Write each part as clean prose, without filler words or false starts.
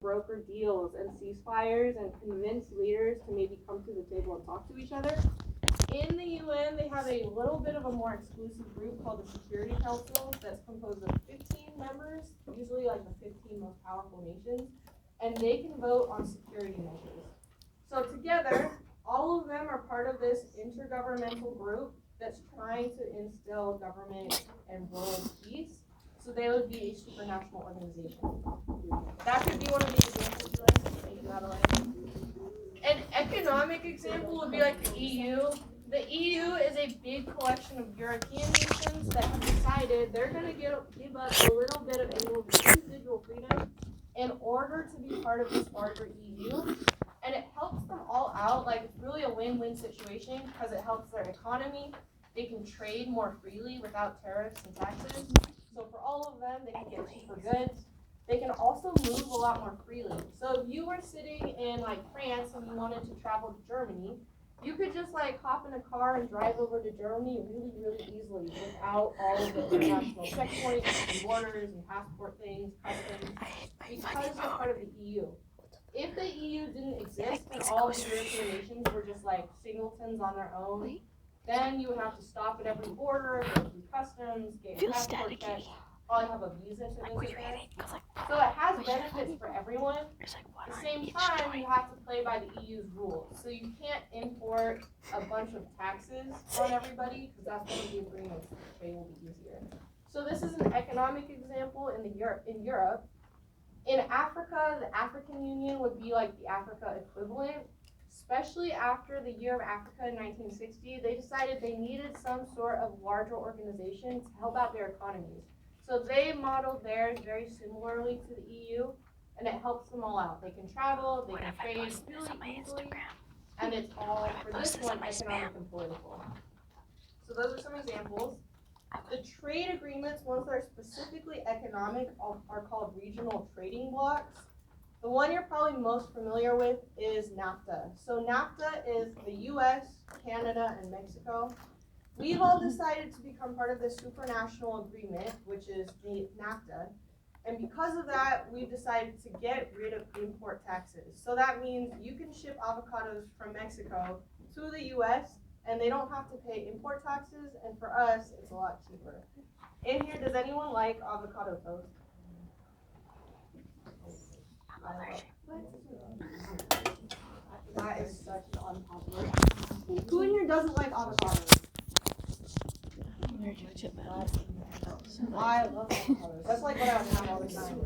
broker deals and ceasefires and convince leaders to maybe come to the table and talk to each other. In the UN, they have a little bit of a more exclusive group called the Security Council that's composed of 15 members, usually like the 15 most powerful nations, and they can vote on security measures. So together, all of them are part of this intergovernmental group that's trying to instill government and world peace. So they would be a supranational organization. That could be one of the examples you like. Thank you, Adeline. An economic example would be like the EU. The EU is a big collection of European nations that have decided they're going to give up a little bit of individual freedom in order to be part of this larger EU. And it helps them all out. Like, it's really a win-win situation because it helps their economy. They can trade more freely without tariffs and taxes. So for all of them, they can get cheaper goods. They can also move a lot more freely. So if you were sitting in like France and you wanted to travel to Germany, you could just like hop in a car and drive over to Germany really, really easily without all of the international checkpoints and borders and passport things, customs, because you're part of the EU. If the EU didn't exist and all the European nations were just like singletons on their own, then you would have to stop at every border, go through customs, get your passport checked, probably have a visa to visit there. So it has benefits for everyone. At the same time, you have to play by the EU's rules. So you can't import a bunch of taxes on everybody because that's one of the agreements. Trade will be easier. So this is an economic example in Europe. In Africa, the African Union would be like the Africa equivalent. Especially after the Year of Africa in 1960, they decided they needed some sort of larger organization to help out their economies. So they modeled theirs very similarly to the EU, and it helps them all out. They can travel, they can trade really easily, and it's all, for this one, economic and political. So those are some examples. The trade agreements, ones that are specifically economic, are called regional trading blocks. The one you're probably most familiar with is NAFTA. So NAFTA is the US, Canada, and Mexico. We've all decided to become part of this supranational agreement, which is the NAFTA. And because of that, we've decided to get rid of import taxes. So that means you can ship avocados from Mexico to the US, and they don't have to pay import taxes, and for us, it's a lot cheaper. In here, does anyone like avocado toast? That is such an unpopular. Who in here doesn't like avocados? I love avocados. That's like what I would have all the time.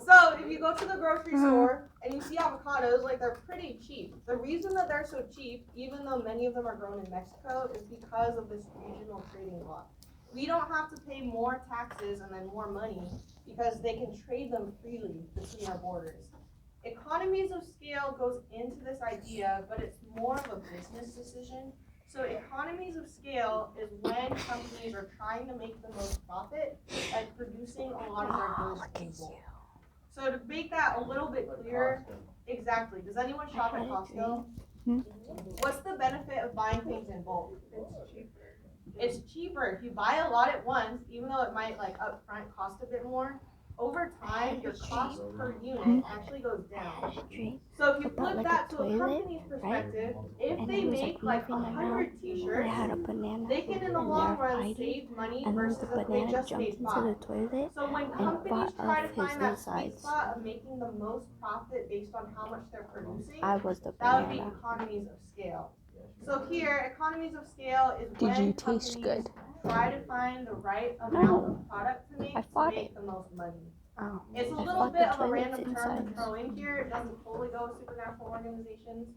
So if you go to the grocery store and you see avocados, like they're pretty cheap. The reason that they're so cheap, even though many of them are grown in Mexico, is because of this regional trading block. We don't have to pay more taxes and then more money because they can trade them freely between our borders. Economies of scale goes into this idea, but it's more of a business decision. So economies of scale is when companies are trying to make the most profit by producing a lot of their goods in bulk. So to make that a little bit clearer, exactly. Does anyone shop at Costco? What's the benefit of buying things in bulk? It's cheaper. If you buy a lot at once, even though it might like up front cost a bit more, over time your cost per unit actually goes down. So if you flip that to a company's perspective, if they make like 100 t-shirts, they can in the long run save money versus if they just made 5. So when companies try to find that sweet spot of making the most profit based on how much they're producing, that would be economies of scale. So here, economies of scale is when companies try to find the right amount of product to make the most money. It's a little bit of a random term to throw in here. It doesn't fully go with supranational organizations.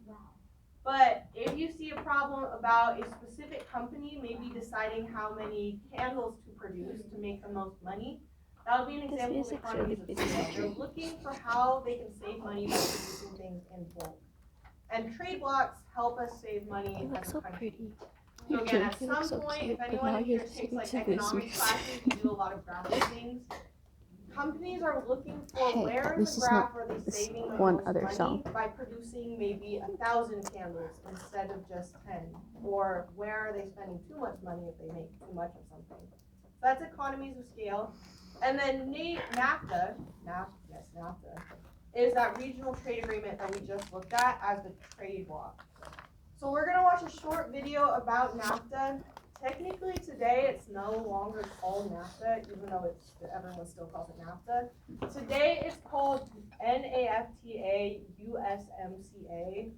But if you see a problem about a specific company maybe deciding how many candles to produce to make the most money, that would be an example of economies of scale. They're looking for how they can save money by producing things in bulk. And trade blocks help us save money as a country. So again, at some point, if anyone in here takes like economics classes, you do a lot of graphing things. Companies are looking for where in the graph are they saving the most money by producing maybe 1,000 candles instead of just 10, or where are they spending too much money if they make too much of something. So that's economies of scale. And then NAFTA, is that regional trade agreement that we just looked at as the trade bloc. So we're gonna watch a short video about NAFTA. Technically today it's no longer called NAFTA, even though everyone still calls it NAFTA. Today it's called NAFTA USMCA,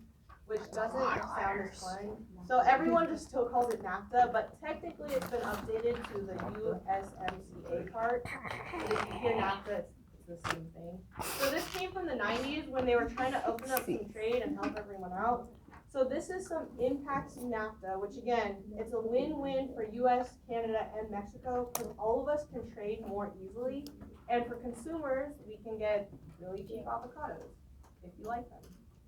which doesn't sound as fun. So everyone just still calls it NAFTA, but technically it's been updated to the USMCA part. And if you hear NAFTA, it's the same thing. So this came from the 90s when they were trying to open up some trade and help everyone out. So this is some impacts of NAFTA, which again, it's a win-win for US, Canada, and Mexico, because all of us can trade more easily. And for consumers, we can get really cheap avocados, if you like them.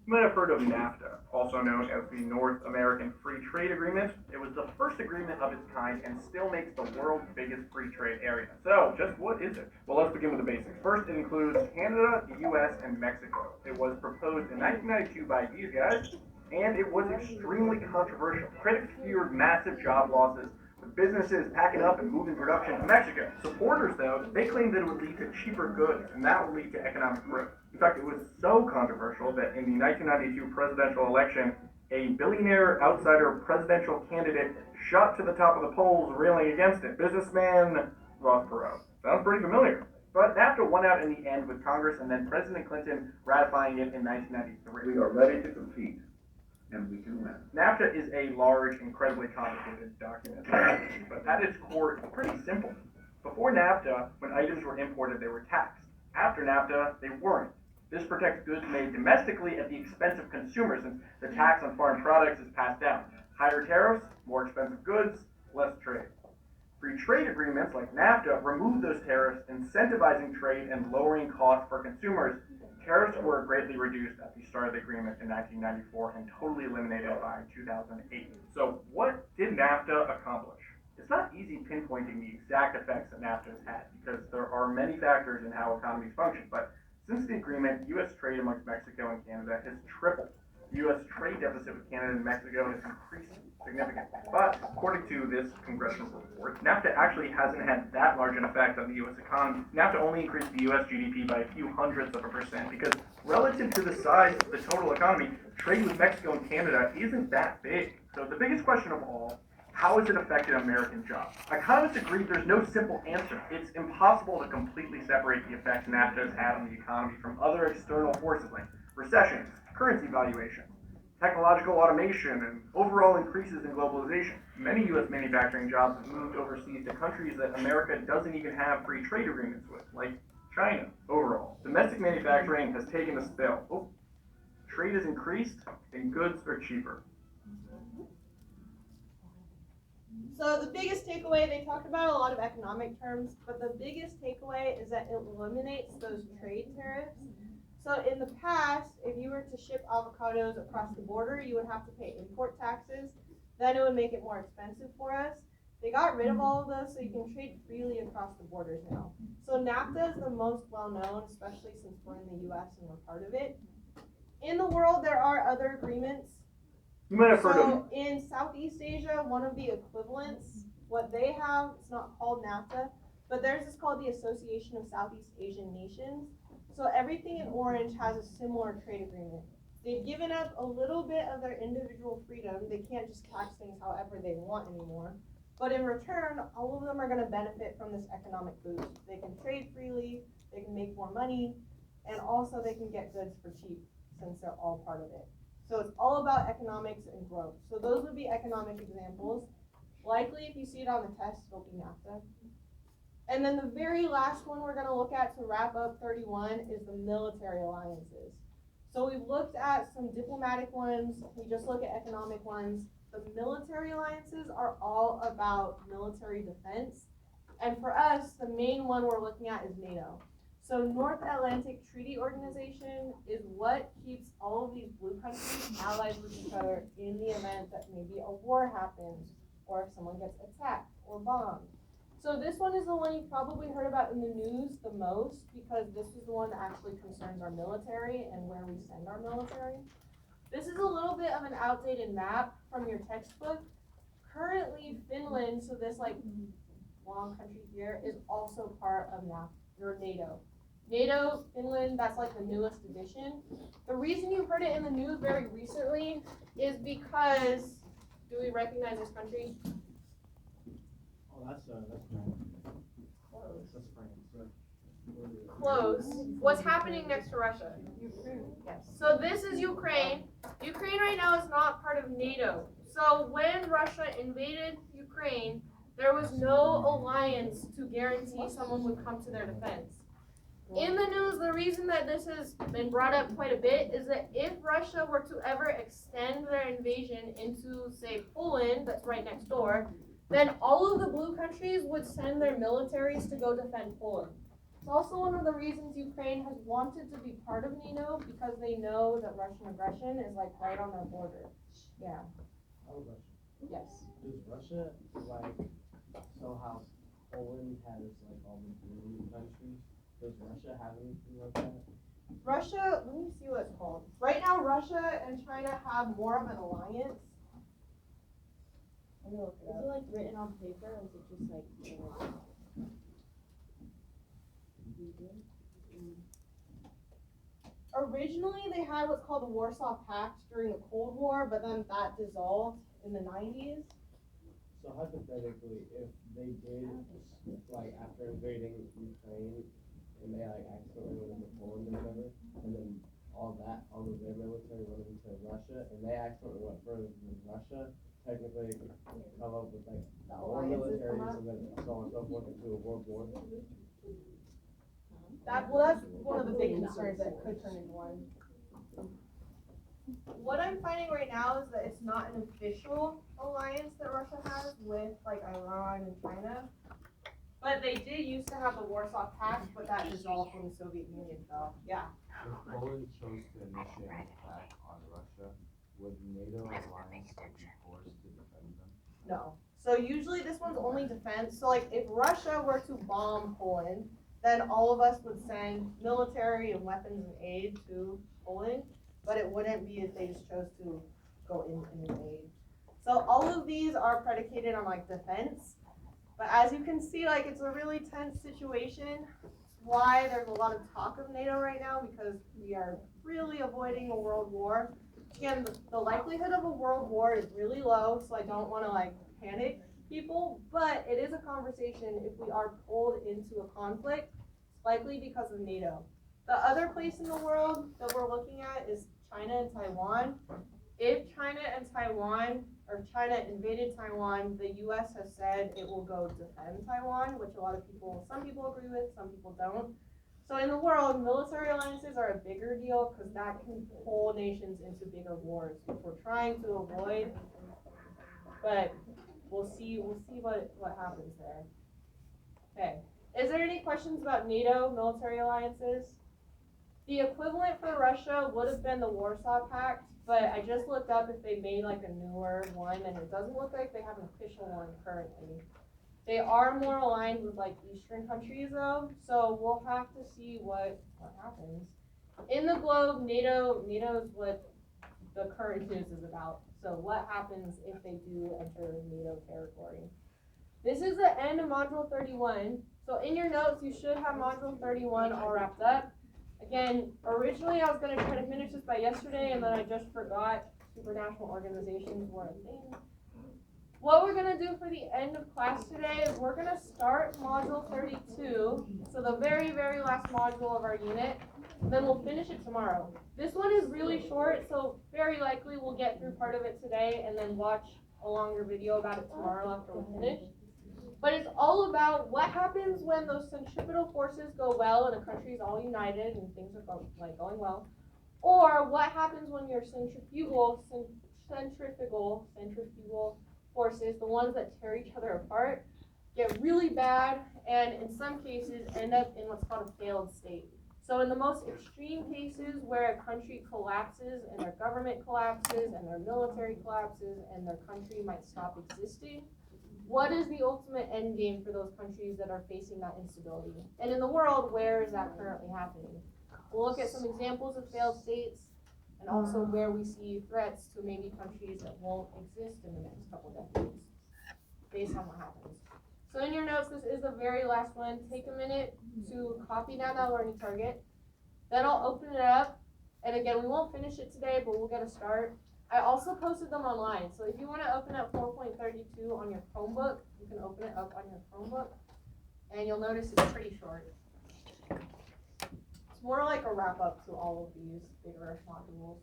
You might have heard of NAFTA, also known as the North American Free Trade Agreement. It was the first agreement of its kind and still makes the world's biggest free trade area. So, just what is it? Well, let's begin with the basics. First, it includes Canada, the US, and Mexico. It was proposed in 1992 by these guys, and it was extremely controversial. Critics feared massive job losses, with businesses packing up and moving production to Mexico. Supporters, though, they claimed that it would lead to cheaper goods, and that would lead to economic growth. In fact, it was so controversial that in the 1992 presidential election, a billionaire outsider presidential candidate shot to the top of the polls railing against it. Businessman Ross Perot. Sounds pretty familiar. But NAFTA won out in the end with Congress and then President Clinton ratifying it in 1993. We are ready to compete, and we can win. NAFTA is a large, incredibly complicated document, but at its core, it's pretty simple. Before NAFTA, when items were imported, they were taxed. After NAFTA, they weren't. This protects goods made domestically at the expense of consumers, since the tax on foreign products is passed down. Higher tariffs, more expensive goods, less trade. Free trade agreements like NAFTA remove those tariffs, incentivizing trade and lowering costs for consumers. Tariffs were greatly reduced at the start of the agreement in 1994 and totally eliminated by 2008. So what did NAFTA accomplish? It's not easy pinpointing the exact effects that NAFTA has had because there are many factors in how economies function, but since the agreement, U.S. trade amongst Mexico and Canada has tripled. The U.S. trade deficit with Canada and Mexico has increased significantly. But according to this congressional report, NAFTA actually hasn't had that large an effect on the U.S. economy. NAFTA only increased the U.S. GDP by a few hundredths of a percent because relative to the size of the total economy, trade with Mexico and Canada isn't that big. So the biggest question of all, how has it affected American jobs? Economists agree there's no simple answer. It's impossible to completely separate the effects NAFTA has had on the economy from other external forces like recessions, currency valuations, technological automation, and overall increases in globalization. Many U.S. manufacturing jobs have moved overseas to countries that America doesn't even have free trade agreements with, like China. Overall, domestic manufacturing has taken a spill. Trade has increased, and goods are cheaper. So the biggest takeaway, they talked about a lot of economic terms, but the biggest takeaway is that it eliminates those trade tariffs. So in the past, if you were to ship avocados across the border, you would have to pay import taxes. Then it would make it more expensive for us. They got rid of all of those, so you can trade freely across the borders now. So NAFTA is the most well-known, especially since we're in the U.S. and we're part of it. In the world, there are other agreements. You might have heard of So in Southeast Asia, one of the equivalents, what they have, it's not called NAFTA, but theirs is called the Association of Southeast Asian Nations. So everything in orange has a similar trade agreement. They've given up a little bit of their individual freedom. They can't just tax things however they want anymore. But in return, all of them are going to benefit from this economic boost. They can trade freely, they can make more money, and also they can get goods for cheap since they're all part of it. So it's all about economics and growth. So those would be economic examples. Likely, if you see it on the test, it'll be NAFTA. And then the very last one we're going to look at to wrap up 31 is the military alliances. So we've looked at some diplomatic ones. We just look at economic ones. The military alliances are all about military defense. And for us, the main one we're looking at is NATO. So North Atlantic Treaty Organization is what keeps all of these blue countries allies with each other in the event that maybe a war happens or if someone gets attacked or bombed. So this one is the one you've probably heard about in the news the most because this is the one that actually concerns our military and where we send our military. This is a little bit of an outdated map from your textbook. Currently, Finland, so this like long country here, is also part of NATO. NATO, Finland, that's like the newest addition. The reason you've heard it in the news very recently is because, do we recognize this country? Oh, that's France. Close. That's France. Close. What's happening next to Russia? Yes. So this is Ukraine. Ukraine right now is not part of NATO. So when Russia invaded Ukraine, there was no alliance to guarantee someone would come to their defense. In the news, the reason that this has been brought up quite a bit is that if Russia were to ever extend their invasion into, say, Poland, that's right next door, then all of the blue countries would send their militaries to go defend Poland. It's also one of the reasons Ukraine has wanted to be part of NATO, because they know that Russian aggression is like right on their border. Yeah. How about Yes. Russia? Does Russia, like, so how Poland has, like, all the blue countries, does Russia have anything like that? Russia, let me see what it's called. Right now, Russia and China have more of an alliance. Let me look it Is up. it like written on paper, or is it just like? Originally, they had what's called the Warsaw Pact during the Cold War, but then that dissolved in the 90s. So hypothetically, if they did, like, after invading Ukraine, and they, like, accidentally went into Poland or whatever, and then all of their military went into Russia, and they accidentally went further than Russia, technically it could come up with, like, The more alliances come militaries, up. and then so on and so forth into a world war. That's one of the big concerns that could turn into one. What I'm finding right now is that it's not an official alliance that Russia has with like Iran and China. But they did used to have the Warsaw Pact, but that dissolved when the Soviet Union fell. Yeah. If Poland chose to initiate an attack on Russia, would NATO alliance be forced to defend them? No. So usually this one's only defense. So like if Russia were to bomb Poland, then all of us would send military and weapons and aid to Poland, but it wouldn't be if they just chose to go in and invade. So all of these are predicated on like defense, but as you can see, like it's a really tense situation. It's why there's a lot of talk of NATO right now, because we are really avoiding a world war. Again, the likelihood of a world war is really low, so I don't want to like panic people, but it is a conversation if we are pulled into a conflict, it's likely because of NATO. The other place in the world that we're looking at is China and Taiwan. If China and Taiwan, or China invaded Taiwan, the US has said it will go defend Taiwan, which some people agree with, some people don't. So in the world, military alliances are a bigger deal because that can pull nations into bigger wars, which we're trying to avoid. But we'll see what happens there. Okay. Is there any questions about NATO military alliances? The equivalent for Russia would have been the Warsaw Pact, but I just looked up if they made like a newer one, and it doesn't look like they have an official one currently. They are more aligned with like Eastern countries though, so we'll have to see what happens. In the globe, NATO is what the current news is about. So what happens if they do enter NATO territory? This is the end of Module 31. So in your notes, you should have Module 31 all wrapped up. Again, originally I was going to try to finish this by yesterday, and then I just forgot supranational organizations were a thing. What we're going to do for the end of class today is we're going to start Module 32, so the very, very last module of our unit, and then we'll finish it tomorrow. This one is really short, so very likely we'll get through part of it today and then watch a longer video about it tomorrow after we're finished. But it's all about what happens when those centripetal forces go well and a country is all united and things are going well, or what happens when your centrifugal forces, the ones that tear each other apart, get really bad and in some cases end up in what's called a failed state. So in the most extreme cases where a country collapses and their government collapses and their military collapses and their country might stop existing, what is the ultimate end game for those countries that are facing that instability? And in the world, where is that currently happening? We'll look at some examples of failed states and also where we see threats to maybe countries that won't exist in the next couple decades based on what happens. So in your notes, this is the very last one. Take a minute to copy down that learning target. Then I'll open it up. And again, we won't finish it today, but we'll get a start. I also posted them online. So if you want to open up 4.32 on your Chromebook, you can open it up on your Chromebook. And you'll notice it's pretty short. It's more like a wrap up to all of these bigger modules.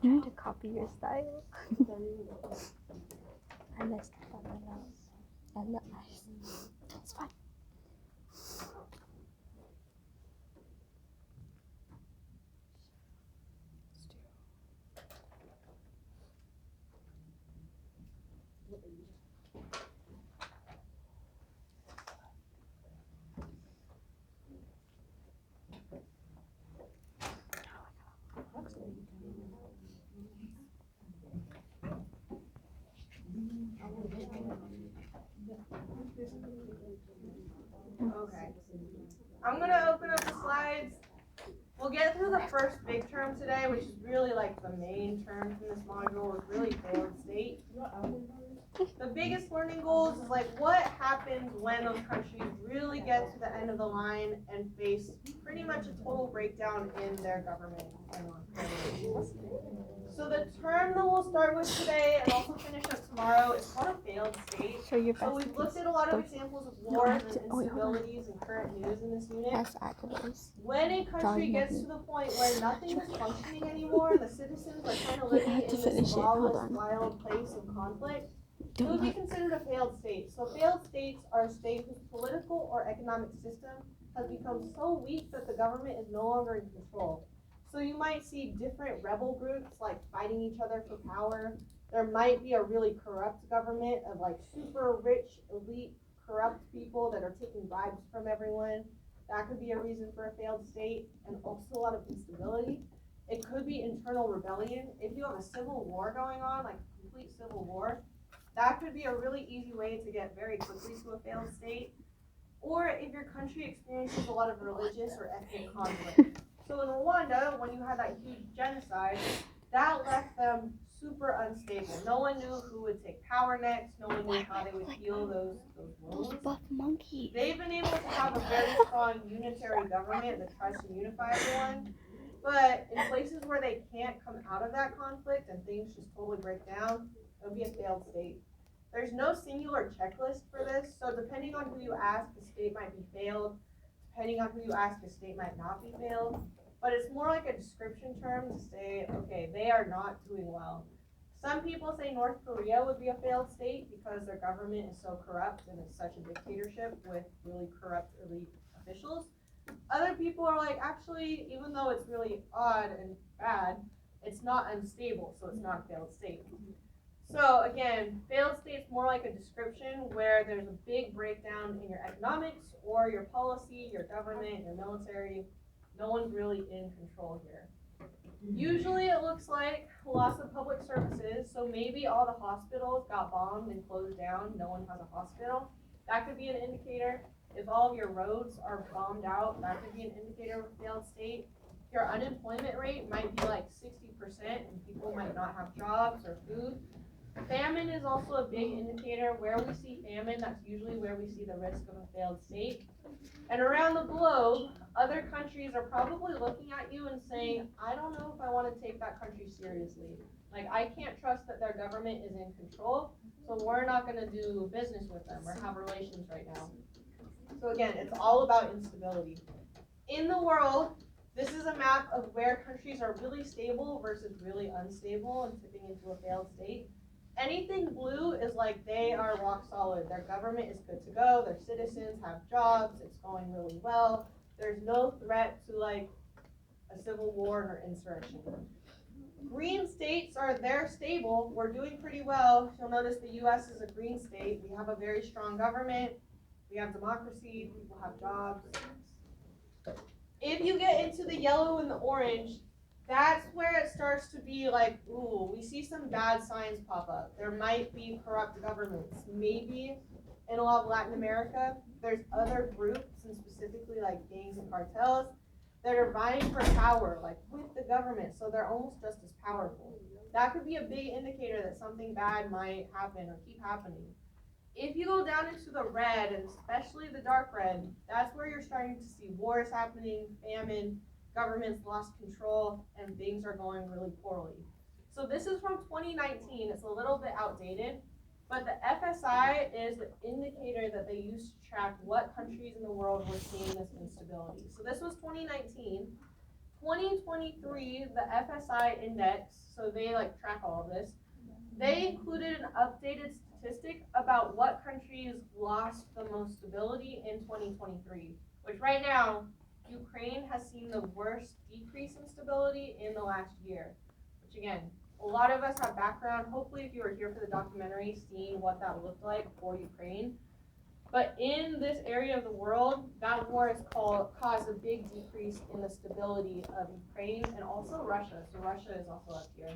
You need to copy your style. I messed up on my nose and the eyes. It's fine. Okay. I'm gonna open up the slides. We'll get through the first big term today, which is really like the main term from this module, is really failed state. The biggest learning goals is like what happens when those countries really get to the end of the line and face pretty much a total breakdown in their government. So the term that we'll start with today and also finish up tomorrow is called a failed state. Show your So best we've looked at a lot of examples of wars and instabilities and current news in this unit. best activities. When a country gets to the point where nothing is functioning anymore and the citizens are kind of Wait, living I have to in finish this it. Hold lawless, on. wild place of conflict, it Don't would be let- considered a failed state. So failed states are a state whose political or economic system has become so weak that the government is no longer in control. So you might see different rebel groups like fighting each other for power. There might be a really corrupt government of like super rich, elite, corrupt people that are taking bribes from everyone. That could be a reason for a failed state, and also a lot of instability. It could be internal rebellion. If you have a civil war going on, like a complete civil war, that could be a really easy way to get very quickly to a failed state. Or if your country experiences a lot of religious or ethnic conflict. So in Rwanda, when you had that huge genocide, that left them super unstable. No one knew who would take power next. No one knew how they would heal those wounds. Buff monkey. They've been able to have a very strong unitary government that tries to unify everyone. But in places where they can't come out of that conflict and things just totally break down, it'll be a failed state. There's no singular checklist for this, so depending on who you ask, the state might be failed. Depending on who you ask, the state might not be failed. But it's more like a description term to say, okay, they are not doing well. Some people say North Korea would be a failed state because their government is so corrupt and it's such a dictatorship with really corrupt elite officials. Other people are like, actually, even though it's really odd and bad, it's not unstable, so it's not a failed state. So again, failed state's more like a description where there's a big breakdown in your economics or your policy, your government, your military. No one's really in control here. Usually it looks like loss of public services, so maybe all the hospitals got bombed and closed down, no one has a hospital. That could be an indicator. If all of your roads are bombed out, that could be an indicator of a failed state. Your unemployment rate might be like 60% and people might not have jobs or food. Famine is also a big indicator. Where we see famine, that's usually where we see the risk of a failed state. And around the globe, other countries are probably looking at you and saying, I don't know if I want to take that country seriously. Like, I can't trust that their government is in control, so we're not going to do business with them or have relations right now. So again, it's all about instability. In the world, this is a map of where countries are really stable versus really unstable and tipping into a failed state. Anything blue is like they are rock solid. Their government is good to go. Their citizens have jobs. It's going really well. There's no threat to like a civil war or insurrection. Green states are, they're stable. We're doing pretty well. You'll notice the U.S. is a green state. We have a very strong government. We have democracy. People have jobs. If you get into the yellow and the orange, that's where it starts to be like, ooh, we see some bad signs pop up. There might be corrupt governments. Maybe in a lot of Latin America, there's other groups, and specifically like gangs and cartels, that are vying for power, like with the government, so they're almost just as powerful. That could be a big indicator that something bad might happen or keep happening. If you go down into the red, and especially the dark red, that's where you're starting to see wars happening, famine, governments lost control, and things are going really poorly. So this is from 2019, it's a little bit outdated, but the FSI is the indicator that they use to track what countries in the world were seeing this instability. So this was 2019. 2023, the FSI index, so they like track all of this, they included an updated statistic about what countries lost the most stability in 2023, which right now, Ukraine has seen the worst decrease in stability in the last year, which again, a lot of us have background, hopefully if you were here for the documentary, seeing what that looked like for Ukraine. But in this area of the world, that war has caused a big decrease in the stability of Ukraine and also Russia. So Russia is also up here.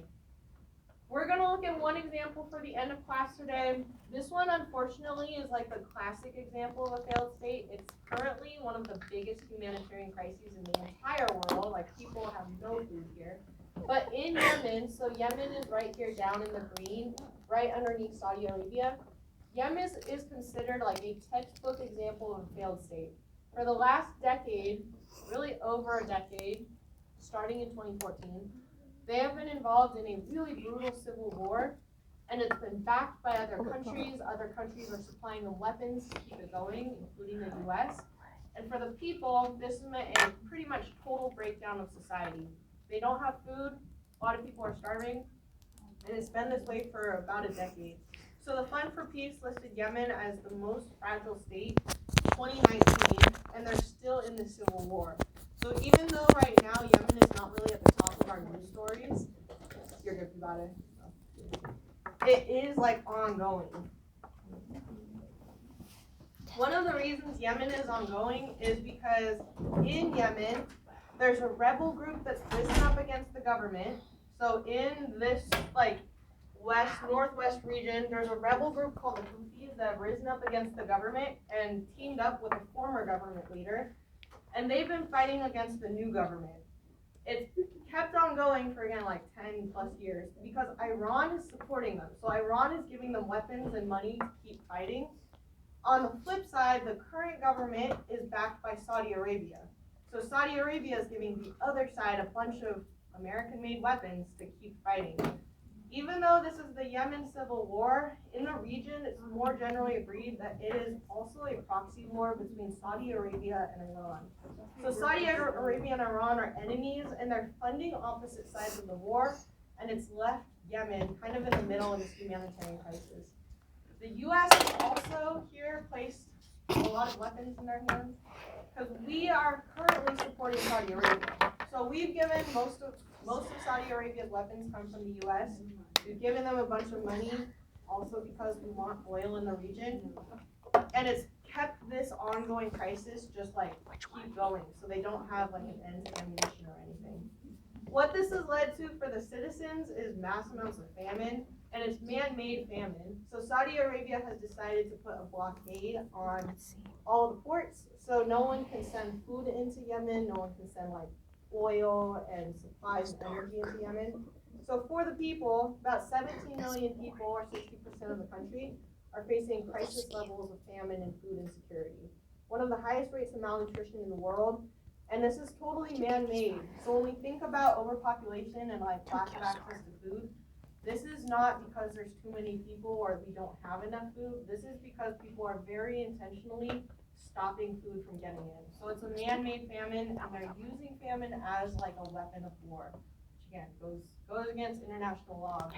We're gonna look at one example for the end of class today. This one, unfortunately, is like the classic example of a failed state. It's currently one of the biggest humanitarian crises in the entire world. Like, people have no food here. But in Yemen, so Yemen is right here down in the green, right underneath Saudi Arabia. Yemen is considered like a textbook example of a failed state. For the last decade, really over a decade, starting in 2014, they have been involved in a really brutal civil war, and it's been backed by other countries. Other countries are supplying them weapons to keep it going, including the US. And for the people, this meant a pretty much total breakdown of society. They don't have food, a lot of people are starving, and it's been this way for about a decade. So the Fund for Peace listed Yemen as the most fragile state in 2019, and they're still in the civil war. So even though right now Yemen is not really at the top of our news stories, you're good about it. It is like ongoing. One of the reasons Yemen is ongoing is because in Yemen, there's a rebel group that's risen up against the government. So in this like northwest region, there's a rebel group called the Houthis that have risen up against the government and teamed up with a former government leader. And they've been fighting against the new government. It's kept on going for again like 10 plus years because Iran is supporting them. So Iran is giving them weapons and money to keep fighting. On the flip side, the current government is backed by Saudi Arabia. So Saudi Arabia is giving the other side a bunch of American-made weapons to keep fighting. Even though this is the Yemen civil war, in the region, it's more generally agreed that it is also a proxy war between Saudi Arabia and Iran. So Saudi Arabia and Iran are enemies, and they're funding opposite sides of the war, and it's left Yemen kind of in the middle of this humanitarian crisis. The U.S. has also here placed a lot of weapons in their hands, because we are currently supporting Saudi Arabia. So we've given most of Saudi Arabia's weapons come from the U.S. We've given them a bunch of money, also because we want oil in the region. And it's kept this ongoing crisis just like keep going, so they don't have like an end to ammunition or anything. What this has led to for the citizens is mass amounts of famine, and it's man-made famine. So Saudi Arabia has decided to put a blockade on all the ports, so no one can send food into Yemen, no one can send like oil and supplies and energy into Yemen. So for the people, about 17 million people, or 60% of the country, are facing crisis levels of famine and food insecurity. One of the highest rates of malnutrition in the world, and this is totally man-made. So when we think about overpopulation and like lack of access to food, this is not because there's too many people or we don't have enough food. This is because people are very intentionally stopping food from getting in. So it's a man-made famine, and they're using famine as like a weapon of war, which again goes against international law.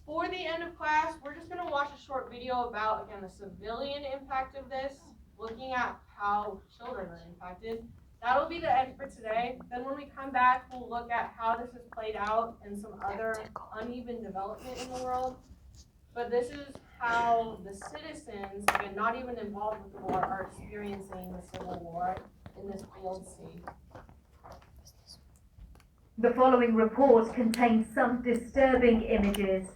For the end of class, we're just gonna watch a short video about, again, the civilian impact of this, looking at how children are impacted. That'll be the end for today. Then when we come back, we'll look at how this has played out in some other uneven development in the world. But this is how the citizens, again, not even involved with the war, are experiencing the civil war in this failed state. The following report contains some disturbing images.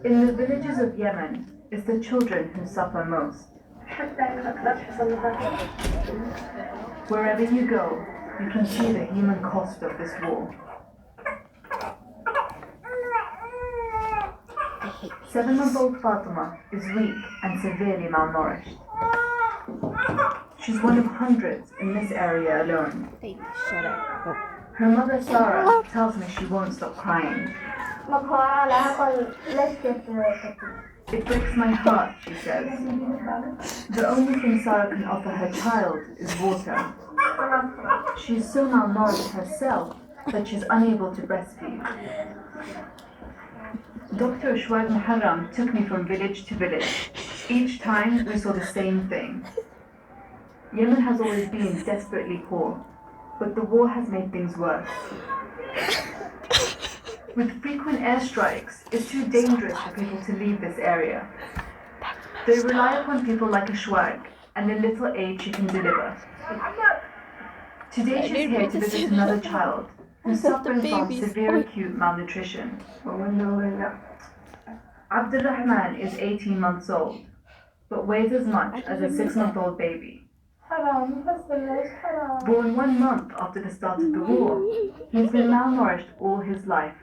In the villages of Yemen, it's the children who suffer most. Wherever you go, you can see the human cost of this war. 7-month-old Fatima is weak and severely malnourished. She's one of hundreds in this area alone. Baby, shut up. Her mother Sarah tells me she won't stop crying. It breaks my heart, she says. The only thing Sarah can offer her child is water. She's so malnourished herself that she's unable to breastfeed. Dr. Shuaib Muharram took me from village to village. Each time we saw the same thing. Yemen has always been desperately poor, but the war has made things worse. With frequent airstrikes, it's too dangerous for people to leave this area. They rely upon people like Ashwag and the little aid she can deliver. Today she's here to visit another child who's suffering from severe acute malnutrition. Abdurrahman is 18 months old, but weighs as much as a 6-month-old baby. Born 1 month after the start of the war, he's been malnourished all his life,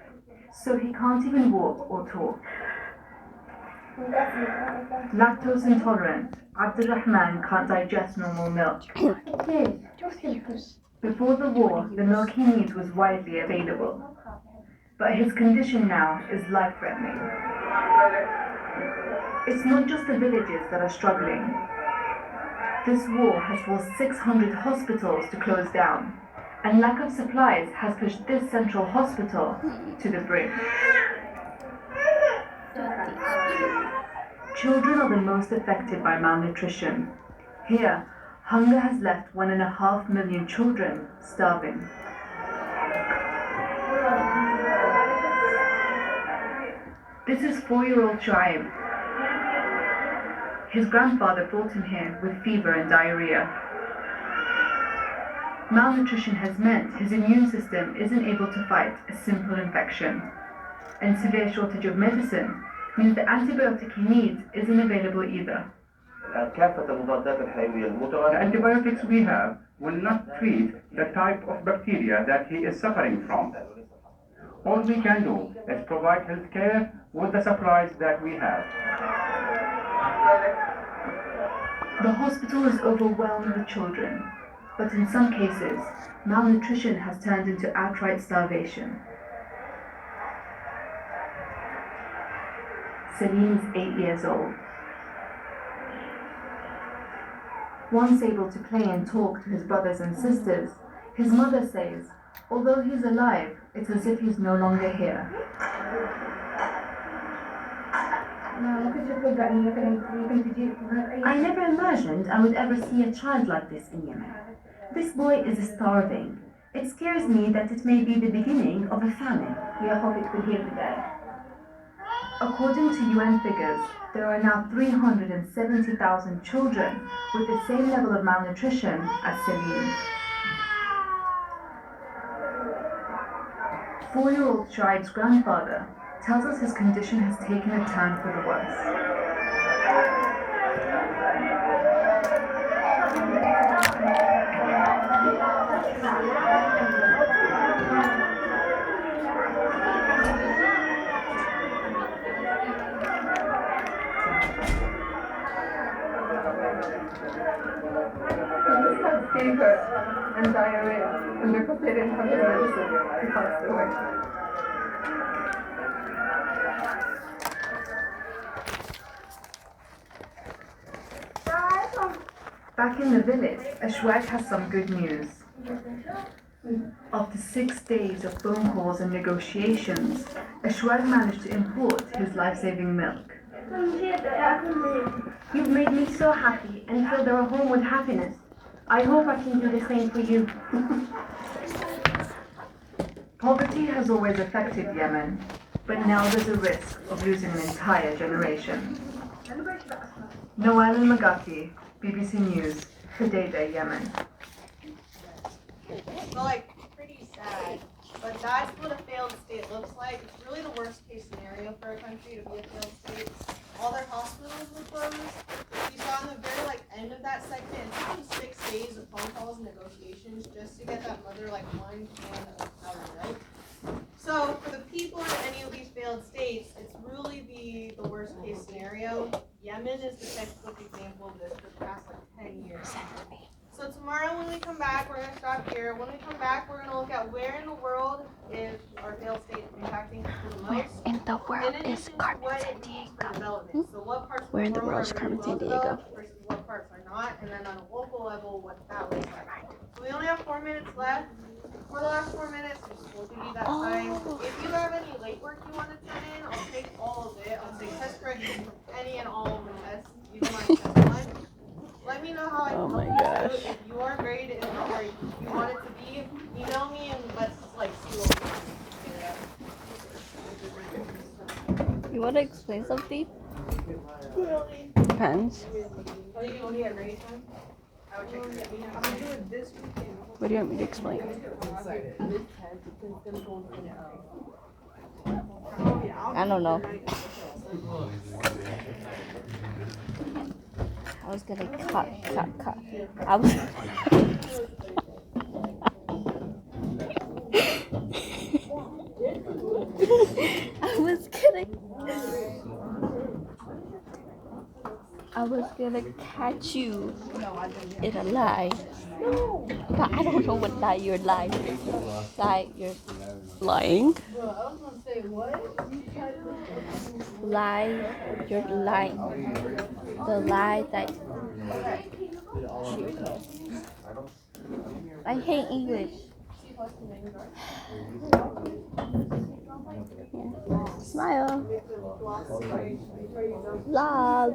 so he can't even walk or talk. Lactose intolerant, Abdurrahman can't digest normal milk. Before the war, the milk he needs was widely available, but his condition now is life-threatening. It's not just the villages that are struggling. This war has forced 600 hospitals to close down, and lack of supplies has pushed this central hospital to the brink. Children are the most affected by malnutrition. Here, hunger has left 1.5 million children starving. This is 4-year-old Shuaib. His grandfather brought him here with fever and diarrhea. Malnutrition has meant his immune system isn't able to fight a simple infection, and severe shortage of medicine means the antibiotic he needs isn't available either. The antibiotics we have will not treat the type of bacteria that he is suffering from. All we can do is provide health care with the supplies that we have. The hospital is overwhelmed with children, but in some cases, malnutrition has turned into outright starvation. Salim is 8 years old. Once able to play and talk to his brothers and sisters, his mother says, although he's alive, it's as if he's no longer here. I never imagined I would ever see a child like this in Yemen. This boy is starving. It scares me that it may be the beginning of a famine. We hope it will heal today. According to UN figures, there are now 370,000 children with the same level of malnutrition as Salim. 4-year-old Shuaib's grandfather tells us his condition has taken a turn for the worse. Fever and diarrhea, and because they didn't have the medicine, he passed away. Back in the village, Ashwag has some good news. After 6 days of phone calls and negotiations, Ashwag managed to import his life-saving milk. You've made me so happy and filled our home with happiness. I hope I can do the same for you. Poverty has always affected Yemen, but now there's a risk of losing an entire generation. Noel Al-Magati, BBC News, Hodeidah, Yemen. So like, pretty sad, but that's what a failed state looks like. It's really the worst case scenario for a country to be a failed state. All their hospitals were closed. You saw in the very like that segment, it took 6 days of phone calls and negotiations just to get that mother like 1 can of powder, right? So for the people in any of these failed states, it's really the worst case scenario. Yemen is the textbook example of this for the past like 10 years. So tomorrow when we come back, we're gonna stop here. When we come back, we're gonna look at where in the world is our failed state impacting people the most. In the world In is addition to Carmen what San it means Diego? for development. So what parts of Where in the world world is are really Carmen San well Diego? developed versus what parts are not, and then on a local level, what that looks like. So we only have 4 minutes left. For the last 4 minutes, we'll give you that time. If you have any late work you want to turn in, I'll take all of it. I'll take test corrections from any and all of the tests, even my test one. Let me know how I can help you out. If your grade is not where you want it to be, email me and let's like see what we can figure out. You want to explain something? Really? Depends. Oh, you only have ready time? I would check your email. I'm gonna do it this weekend. What do you want me to explain? I don't know. I was gonna cut. I was. I was gonna catch you in a lie. But I don't know what lie you're lying. Lie, you're lying. Lie, you're lying. The lie that. I hate English. Yeah. Smile. Vlog.